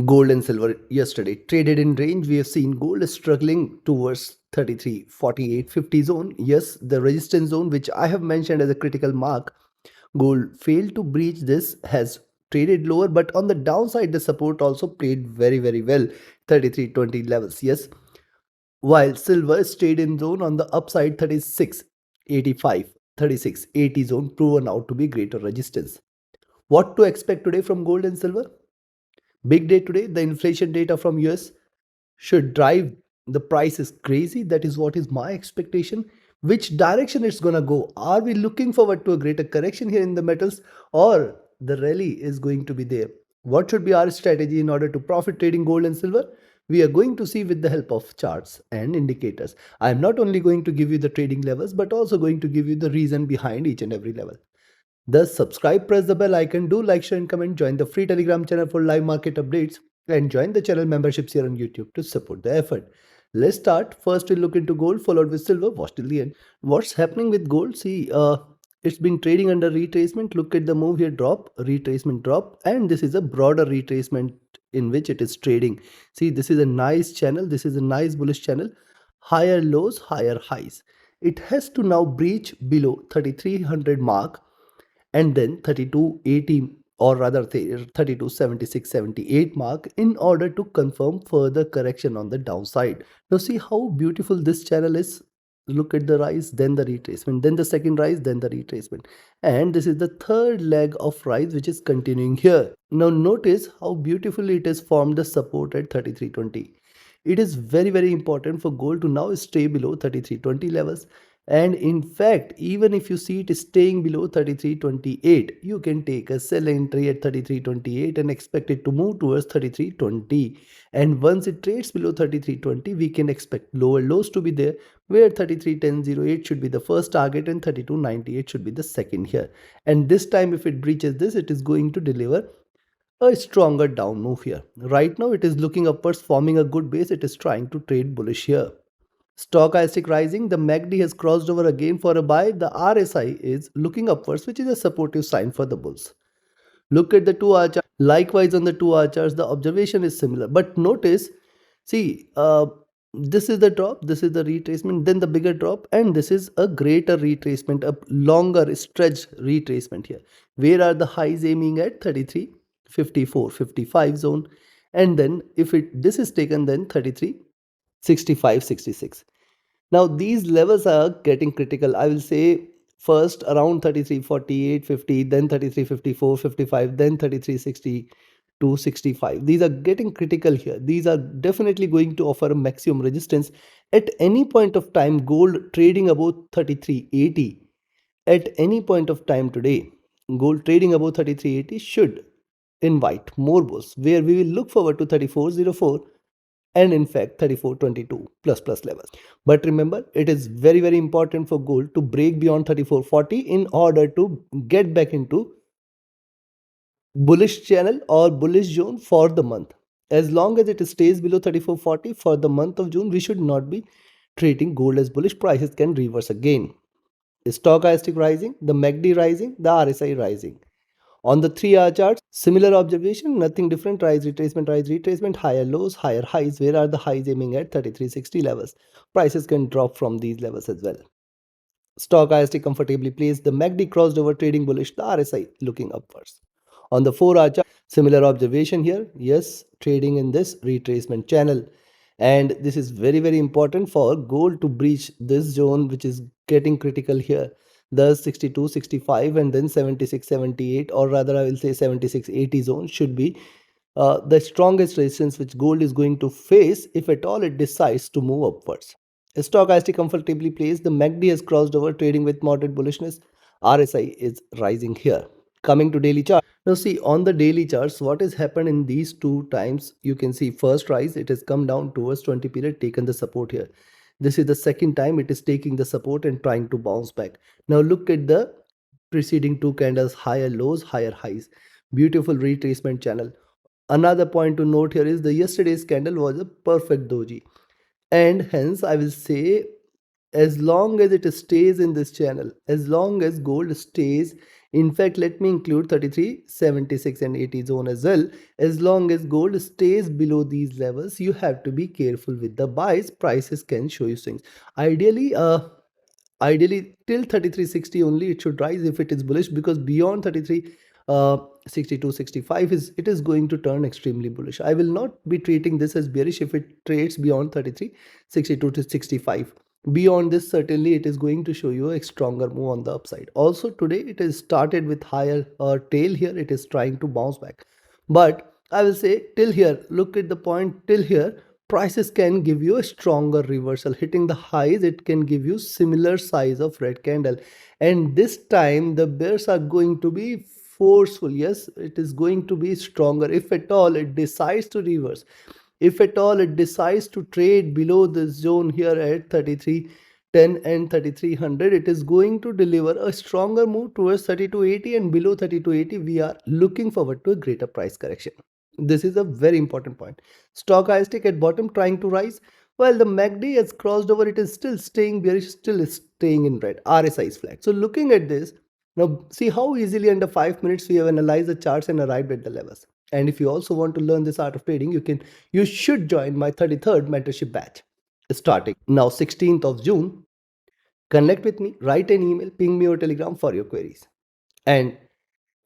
Gold and silver yesterday traded in range. We have seen gold is struggling towards 33, 48, 50 zone. Yes, the resistance zone, which I have mentioned as a critical mark, gold failed to breach this, has traded lower, but on the downside, the support also played very well, 33.20 levels. Yes, while silver stayed in zone on the upside, 36.85, 36.80 zone proven out to be greater resistance. What to expect today from gold and silver? Big day today. The inflation data from US should drive the price is crazy. That is what is my expectation. Which direction it's gonna go? Are we looking forward to a greater correction here in the metals, or the rally is going to be there? What should be our strategy in order to profit trading gold and silver? We are going to see with the help of charts and indicators. I am not only going to give you the trading levels, but also going to give you the reason behind each and every level. Thus, subscribe, press the bell icon, do like, share, and comment. Join the free Telegram channel for live market updates, and join the channel memberships here on YouTube to support the effort. Let's start. First, we'll look into gold, followed with silver. Watch till the end. What's happening with gold? See, it's been trading under retracement. Look at the move here, drop, retracement, drop, and this is a broader retracement in which it is trading. See, this is a nice channel. This is a nice bullish channel. Higher lows, higher highs. It has to now breach below 3300 mark, and then 3280, or rather 3276.78 mark, in order to confirm further correction on the downside. Now see how beautiful this channel is. Look at the rise, then the retracement, then the second rise, then the retracement, and this is the third leg of rise which is continuing here. Now notice how beautifully it has formed the support at 3320. It is very important for gold to now stay below 3320 levels, and in fact, even if you see it staying below 33.28, you can take a sell entry at 33.28 and expect it to move towards 33.20. And once it trades below 33.20, we can expect lower lows to be there, where 33.1008 should be the first target and 32.98 should be the second here. And this time, if it breaches this, it is going to deliver a stronger down move here. Right now, it is looking upwards, forming a good base. It is trying to trade bullish here. Stochastic rising, the MACD has crossed over again for a buy. The RSI is looking upwards, which is a supportive sign for the bulls. Look at the 2-hour chart. Likewise, on the 2-hour charts, the observation is similar. But notice, see, this is the drop, this is the retracement, then the bigger drop, and this is a greater retracement, a longer stretch retracement here. Where are the highs aiming at? 33, 54, 55 zone. And then if this is taken, then 33, 65, 66. Now these levels are getting critical. I will say first around 33, 48, 50, then 33, 54, 55, then 33, 60 to 65. These are getting critical here. These are definitely going to offer a maximum resistance. At any point of time, gold trading above 33.80. At any point of time today, gold trading above 33.80 should invite more bulls, where we will look forward to 34.04 and in fact 34.22 plus levels. But remember, it is very important for gold to break beyond 34.40 in order to get back into bullish channel or bullish zone for the month. As long as it stays below 34.40 for the month of June, we should not be treating gold as bullish. Prices can reverse again. Stochastic rising, the MACD rising, the RSI rising. On the 3-hour chart, similar observation, nothing different. Rise, retracement, higher lows, higher highs. Where are the highs aiming at? 33.60 levels. Prices can drop from these levels as well. Stochastic comfortably placed. The MACD crossed over trading bullish. The RSI looking upwards. On the 4-hour chart, similar observation here. Yes, trading in this retracement channel. And this is very important for gold to breach this zone, which is getting critical here. The 62, 65 and then 76, 78, or rather I will say 76, 80 zone should be the strongest resistance which gold is going to face if at all it decides to move upwards. Stochastic comfortably placed. The MACD has crossed over trading with moderate bullishness. RSI is rising here. Coming to daily chart. Now see, on the daily charts, what has happened in these two times, you can see first rise, it has come down towards 20 period, taken the support here. This is the second time it is taking the support and trying to bounce back. Now look at the preceding two candles, higher lows, higher highs. Beautiful retracement channel. Another point to note here is the yesterday's candle was a perfect doji, and hence I will say as long as it stays in this channel, as long as gold stays, in fact let me include 33, 76 and 80 zone as well, as long as gold stays below these levels, you have to be careful with the buys. Prices can show you swings. Ideally ideally till 3360 only it should rise if it is bullish, because beyond 33 62 65 is, it is going to turn extremely bullish. I will not be treating this as bearish if it trades beyond 33 62 to 65. Beyond this, certainly it is going to show you a stronger move on the upside. Also today it has started with higher tail here, it is trying to bounce back, but I will say till here, look at the point till here, prices can give you a stronger reversal. Hitting the highs, it can give you similar size of red candle, and this time the bears are going to be forceful. Yes, it is going to be stronger. If at all it decides to reverse, if at all it decides to trade below this zone here at 3310 and 3300, it is going to deliver a stronger move towards 3280, and below 3280 we are looking forward to a greater price correction. This is a very important point. Stochastic at bottom trying to rise, while the MACD has crossed over, it is still staying bearish, still is staying in red. RSI is flat. So looking at this, now see how easily under 5 minutes we have analyzed the charts and arrived at the levels. And if you also want to learn this art of trading, you should join my 33rd mentorship batch starting now 16th of June. Connect with me, write an email, ping me or telegram for your queries. And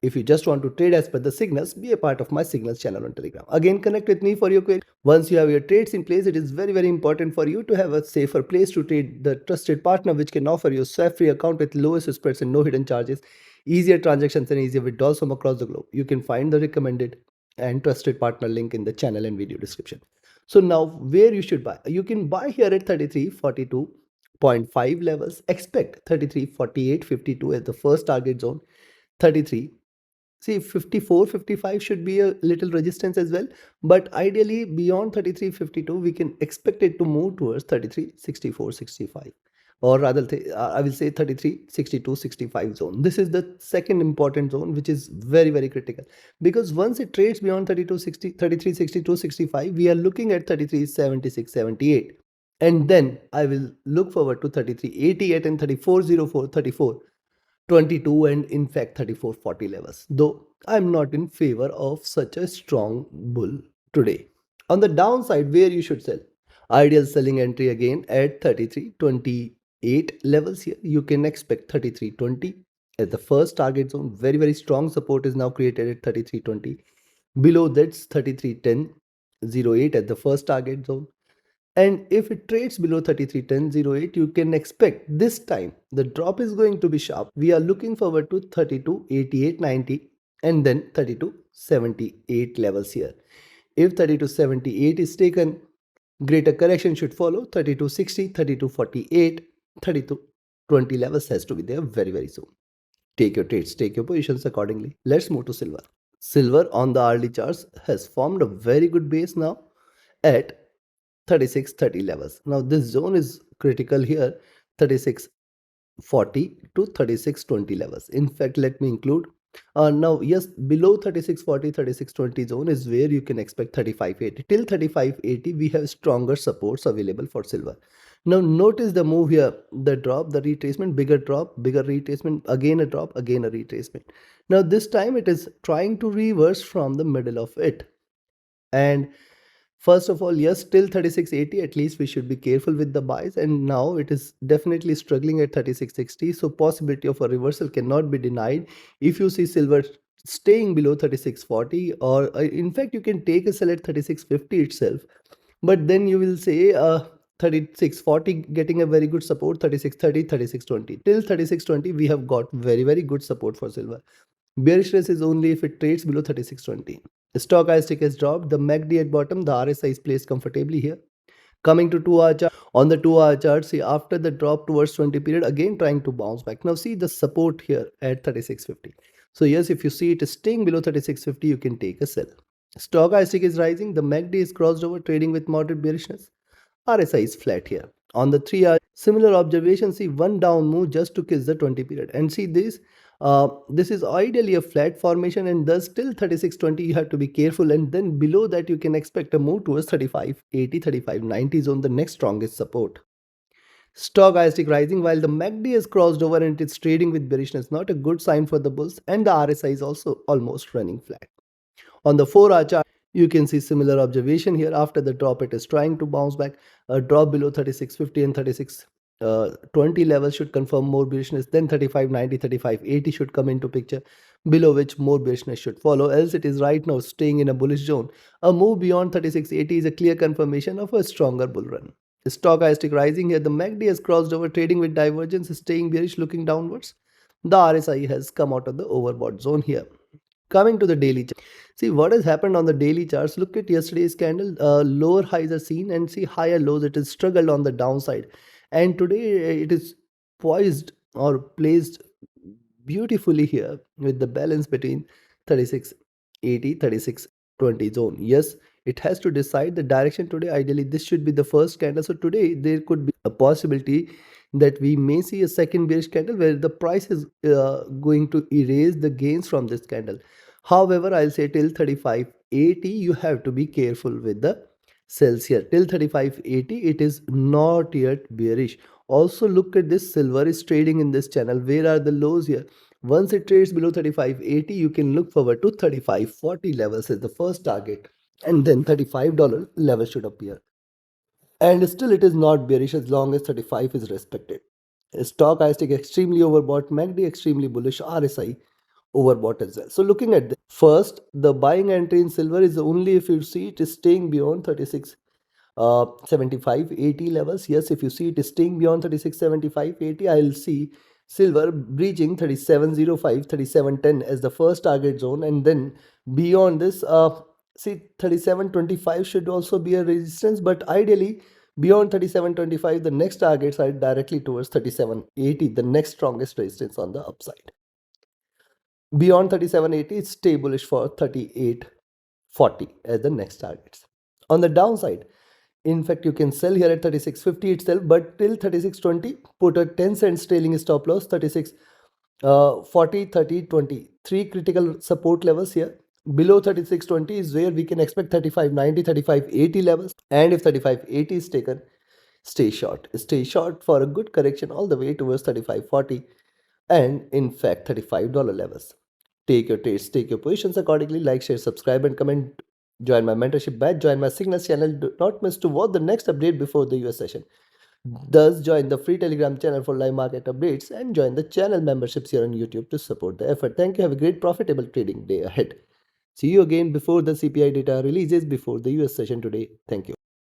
if you just want to trade as per the signals, be a part of my signals channel on Telegram. Again, connect with me for your query. Once you have your trades in place, it is very, very important for you to have a safer place to trade, the trusted partner which can offer you a swap-free account with lowest spreads and no hidden charges, easier transactions and easier withdrawals from across the globe. You can find the recommended and trusted partner link in the channel and video description. So now where you should buy? You can buy here at 33.42.5 levels. Expect 33.48.52 as the first target zone. 33. See, 54, 55 should be a little resistance as well. But ideally, beyond 33.52, we can expect it to move towards 33.64, 65. Or rather, I will say 33.62, 65 zone. This is the second important zone, which is very, very critical. Because once it trades beyond 32.60, 33.62, 65, we are looking at 33.76, 78. And then I will look forward to 33.88 and 34.04, 34. 22 and in fact 34.40 levels, though I'm not in favor of such a strong bull today. On the downside, where you should sell, ideal selling entry again at 33.28 levels. Here you can expect 33.20 as the first target zone. Very, very strong support is now created at 33.20. Below that's 33.10.08 at the first target zone. And if it trades below 33.10.08, you can expect this time the drop is going to be sharp. We are looking forward to 32.88.90 and then 32.78 levels here. If 32.78 is taken, greater correction should follow. 32.60, 32.48, 32.20 levels has to be there very, very soon. Take your trades, take your positions accordingly. Let's move to silver. Silver on the hourly charts has formed a very good base now at 36.30 levels. Now this zone is critical here, 36.40 to 36.20 levels. In fact, let me include now yes, below 36.40, 36.20 zone is where you can expect 35.80. Till 35.80 we have stronger supports available for silver. Now notice the move here, the drop, the retracement, bigger drop, bigger retracement, again a drop, again a retracement. Now this time it is trying to reverse from the middle of it. And first of all, yes, till 36.80 at least we should be careful with the buys, and now it is definitely struggling at 36.60. So possibility of a reversal cannot be denied. If you see silver staying below 36.40, or in fact you can take a sell at 36.50 itself, but then you will say 36.40 getting a very good support, 36.30, 36.20. Till 36.20 we have got very, very good support for silver. Bearish race is only if it trades below 36.20. Stochastic has dropped. The MACD at bottom. The RSI is placed comfortably here. Coming to 2-hour chart. On the 2-hour chart, see after the drop towards 20 period, again trying to bounce back. Now see the support here at 36.50. So yes, if you see it is staying below 36.50, you can take a sell. Stochastic is rising. The MACD is crossed over, trading with moderate bearishness. RSI is flat here. On the 3-hour, similar observation, see one down move just to kiss the 20 period. And see this, this is ideally a flat formation, and thus till 36.20 you have to be careful, and then below that you can expect a move towards 35.80, 35.90 zone, the next strongest support. Stochastic rising while the MACD has crossed over and it's trading with bearishness, not a good sign for the bulls, and the RSI is also almost running flat. On the 4-hour chart, you can see similar observation here. After the drop, it is trying to bounce back. A drop below 36.50 and 36.20 levels should confirm more bearishness. Then 35.90, 35.80 should come into picture, below which more bearishness should follow. Else, it is right now staying in a bullish zone. A move beyond 36.80 is a clear confirmation of a stronger bull run. Stochastic rising here. The MACD has crossed over, trading with divergence, staying bearish, looking downwards. The RSI has come out of the overbought zone here. Coming to the daily chart. See what has happened on the daily charts. Look at yesterday's candle. Lower highs are seen and see higher lows. It is struggled on the downside. And today it is poised or placed beautifully here with the balance between 36.80, 36.20 zone. Yes, it has to decide the direction today. Ideally, this should be the first candle. So today there could be a possibility that we may see a second bearish candle where the price is going to erase the gains from this candle. However, I'll say till 35.80 you have to be careful with the sells here. Till 35.80 it is not yet bearish. Also look at this, silver is trading in this channel. Where are the lows here? Once it trades below 35.80 you can look forward to 35.40 levels as the first target, and then $35 level should appear. And still it is not bearish as long as 35 is respected. Stochastic extremely overbought, MACD extremely bullish, RSI overbought as well. So looking at this, first the buying entry in silver is only if you see it is staying beyond 36 75 80 levels. Yes, if you see it is staying beyond 36 75 80, I'll see silver breaching 37.05 37.10 as the first target zone, and then beyond this see 37.25 should also be a resistance, but ideally beyond 37.25 the next targets are directly towards 37.80, the next strongest resistance on the upside. Beyond 37.80 it's stay bullish for 38.40 as the next targets. On the downside, in fact, you can sell here at 36.50 itself, but till 36.20, put a 10 cents trailing stop loss, 36, 40, 30, 20. Three critical support levels here. Below 36.20 is where we can expect 35.90, 35.80 levels. And if 35.80 is taken, stay short. Stay short for a good correction all the way towards 35.40 and in fact $35 levels. Take your trades, take your positions accordingly. Like, share, subscribe, and comment. Join my mentorship batch, join my signals channel. Do not miss to watch the next update before the US session. Thus, join the free Telegram channel for live market updates and join the channel memberships here on YouTube to support the effort. Thank you. Have a great profitable trading day ahead. See you again before the CPI data releases before the US session today. Thank you.